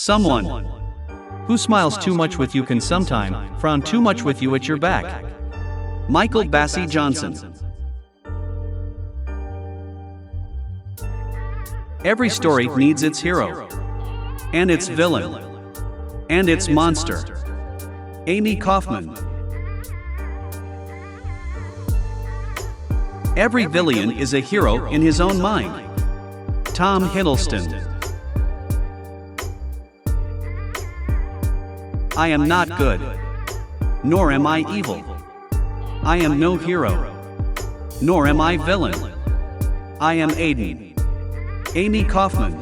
Someone who smiles too much with you can sometime frown too much with you at your back. Michael Bassey Johnson. Every story needs its hero, and its villain, and its monster. Amy Kaufman. Every villain is a hero in his own mind. Tom Hiddleston. I am not good, nor am I evil. I am no hero, nor am I villain. I am Aiden. Amy Kaufman.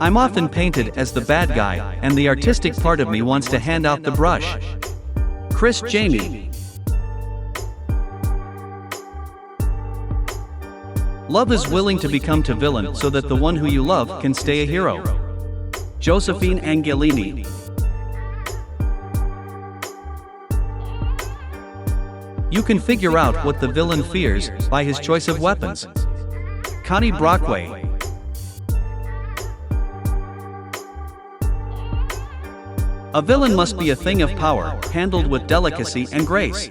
I'm often painted as the bad guy, and the artistic part of me wants to hand out the brush. Chris Jamie. Love is willing to become to villain so that the one who you love can stay a hero. Josephine Angelini. You can figure out what the villain fears by his choice of weapons. Connie Brockway. A villain must be a thing of power, handled with delicacy and grace.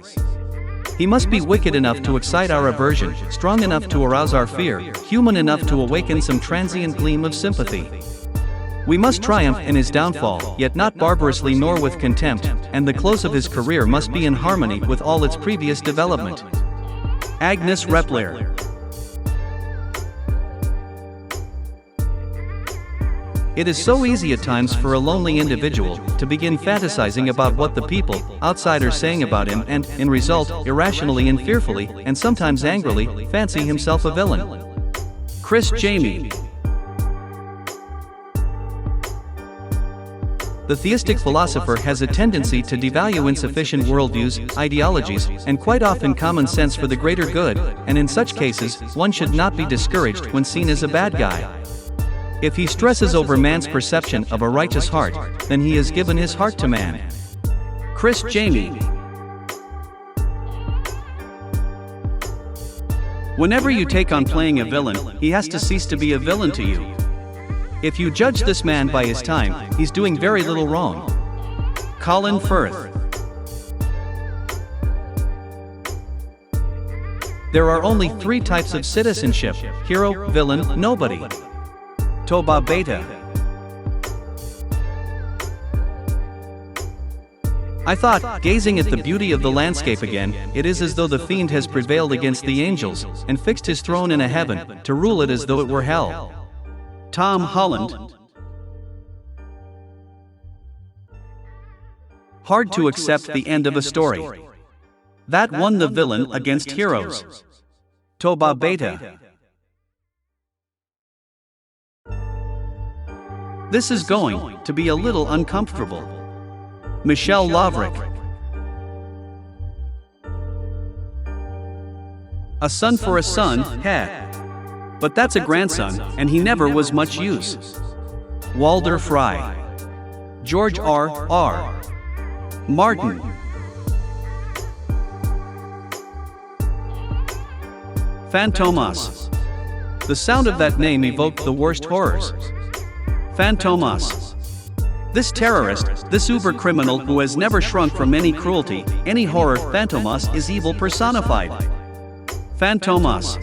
He must be wicked enough to excite our aversion, strong enough to arouse our fear, human enough to awaken some transient gleam of sympathy. We must triumph in his downfall, yet not barbarously nor with contempt, and the close of his career must be in harmony with all its previous development. Agnes Repler. It is so easy at times for a lonely individual to begin fantasizing about what the people outside are saying about him and, in result, irrationally and fearfully, and sometimes angrily, fancy himself a villain. Chris Jamie. The theistic philosopher has a tendency to devalue insufficient worldviews, ideologies, and quite often common sense for the greater good, and in such cases, one should not be discouraged when seen as a bad guy. If he stresses over man's perception of a righteous heart, then he has given his heart to man. Chris Jamie. Whenever you take on playing a villain, he has to cease to be a villain to you. If you judge this man by his time, he's doing very little wrong. Colin Firth. There are only 3 types of citizenship: hero, villain, nobody. Toba Beta. I thought, gazing at the beauty of the landscape again, it is as though the fiend has prevailed against the angels, and fixed his throne in a heaven, to rule it as though it were hell. Tom Holland. Hard to accept the end of a story. That won the villain against heroes. Toba Beta. This is going to be a little uncomfortable. Michelle Lavrick. A son for a son, heh. But that's a grandson, and he never was much use. Walder Fry. George R.R. Martin. Fantomas. The sound of that name evoked the worst horrors. Fantomas. This terrorist, this uber-criminal who has never shrunk from any cruelty, any horror, Fantomas is evil personified. Fantomas.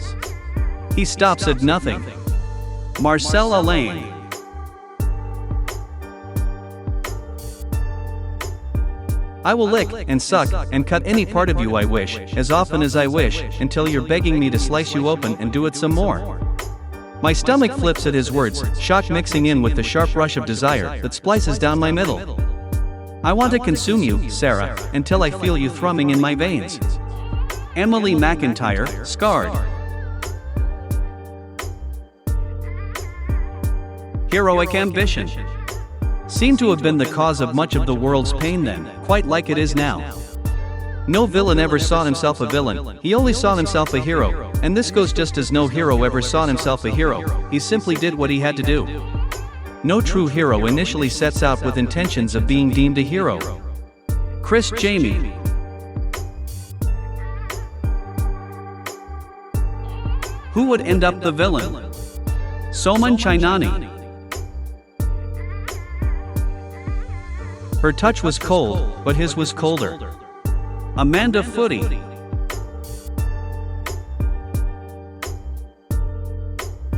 He stops at nothing. Marcel Alain. I will lick, and suck, and cut any part of you I wish, as often as I wish, until you're begging me to slice you open and do it some more. My stomach flips at his words, shock mixing in with the sharp rush of desire that splices down my middle. I want to consume you, Sarah, until I feel you thrumming in my veins. Emily McIntyre, Scarred. Heroic ambition. Seemed to have been the cause of much of the world's pain then, quite like it is now. No villain ever saw himself a villain, he only saw himself a hero, and this goes just as no hero ever saw himself a hero, he simply did what he had to do. No true hero initially sets out with intentions of being deemed a hero. Chris Jamie. Who would end up the villain? Soman Chainani. Her touch was cold, but his was colder. Amanda Footy.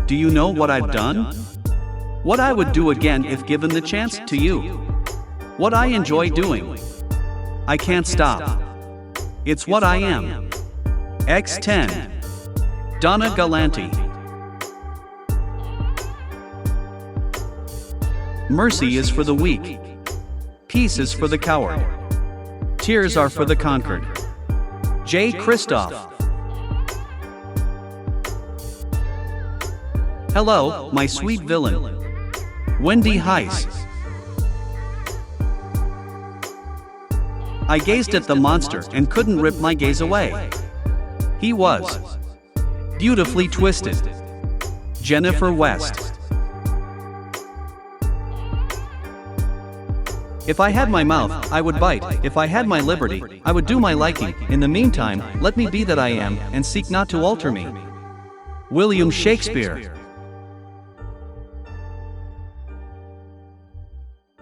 Do you know what I've done? What I would do again if given the chance to you. What I enjoy doing. I can't stop. It's what I am. X10. Donna Galanti. Mercy is for the weak. Peace is for the coward. Tears are for the conquered. J. Christoph. Hello, my sweet villain. Wendy Heiss. I gazed at the monster and couldn't rip my gaze away. He was beautifully twisted. Jennifer West. If I had my mouth, I would bite. If I had my liberty, I would do my liking. In the meantime, let me be that I am, and seek not to alter me. William Shakespeare.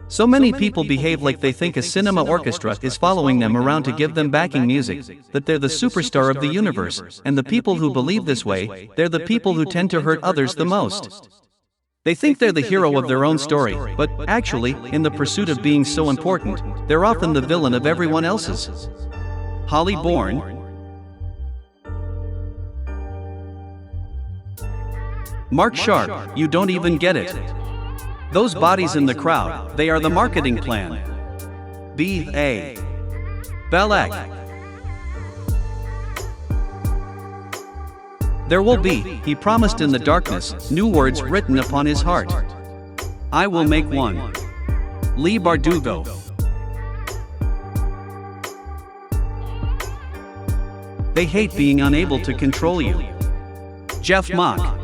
So many people behave like they think a cinema orchestra is following them around to give them backing music, that they're the superstar of the universe, and the people who believe this way, they're the people who tend to hurt others the most. They think they're the hero of their own story, but, actually, in the pursuit of being so important, they're often the villain of everyone else's. Holly Bourne. Mark Sharp, you don't even get it. Those bodies in the crowd, they are the marketing plan. B.A. Belek. There will be, he promised in the darkness, new words written upon his heart. I will make one. Lee Bardugo. They hate being unable to control you. Jeff Mock.